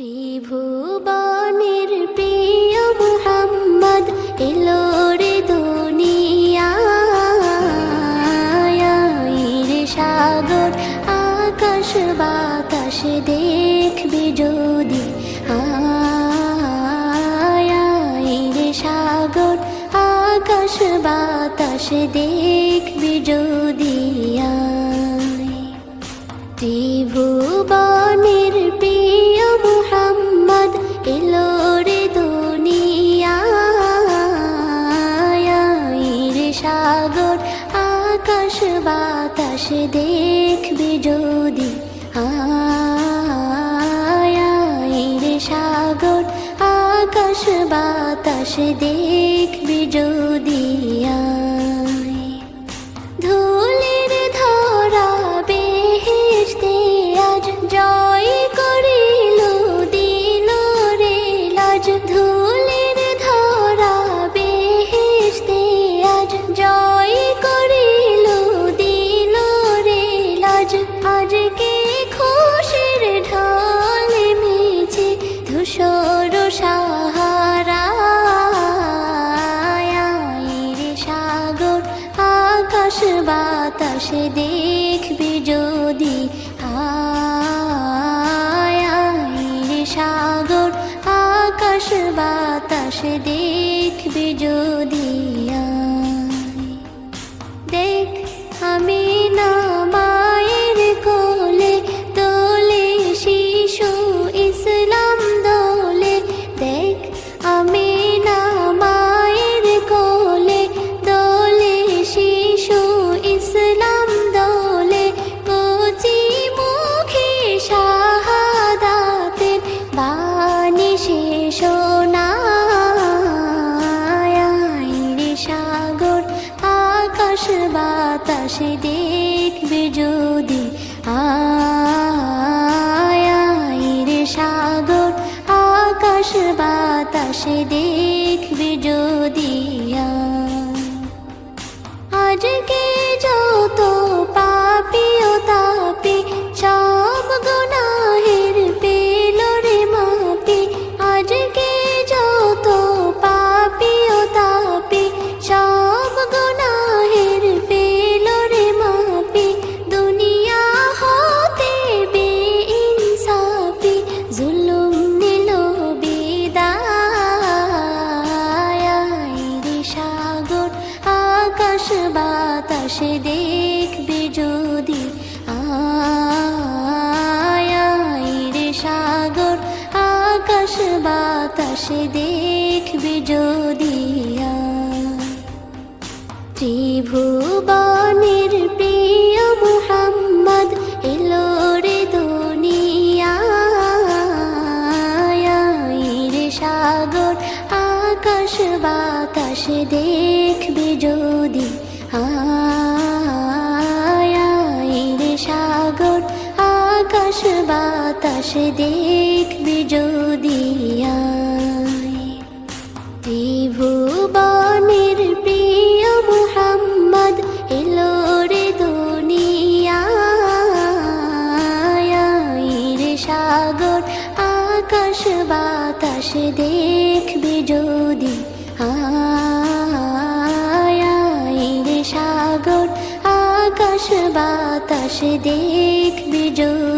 ত্রিভুবনের প্রিয় মুহাম্মদ এলো রে দুনিয়ায়, রে সাগর আকাশ বাতাস দেখবি যদি, রে সাগর আকাশ বাতাস দেখবি যদি। ত্রিভুবনের প্রিয় মুহাম্মদ এলো রে দুনিয়ায়, রে সাগর আকাশ বাতাস দেখবি যদি, রে সাগর আকাশ বাতাস দেখবি যদি। ধুলির ধরা বেহেশতে আজ জয় করিল দিল রে লাজ, ধুলির ধরা বেহেশতে আজ জয় করিল দিল রে লাজ। আজকে খুশির ঢল মেছে ধূসর সাহারা, রে সাগর আকাশ বাতাস দেখবি যদি, রে সাগর আকাশ বাতাস দেখবি যদি। দেখ আমি না মায়ের কোলে দোলে শিশু ইসলাম দোলে, দেখ আমি না মায়ের কোলে দোলে শিশু ইসলাম দোলে। কচি মুখে শাহাদাতের বাণী শেষ শোনায়, রে সাগর আকাশ বাতাস দেখবি যদি, রে সাগর আকাশ বাতাস দেখবি যদি। আজকে যত পাপী ও তাপী সব গুনাহের পেল রে মাপি, আজকে যত পাপী ও তাপী সব গুনাহের পেল রে মাপি। দুনিয়া হতে বেইনসাফি জুলুম নিল বিদায়, রে সাগর আকাশ বাতাস দেখবি যদি, রে সাগর আকাশ বাতাস দেখবি যদি। ত্রিভুবনের প্রিয় মুহাম্মদ এলো রে দুনিয়ায়, রে সাগর আকাশ বাতাস দেখবি যদি, রে সাগর আকাশ বাতাস দেখবি যদি। ত্রিভুবনের প্রিয় মুহাম্মদ এলো রে দুনিয়ায়, রে সাগর আকাশ বাতাস দেখবি যদি, রে সাগর আকাশ বাতাস দেখবি যদি।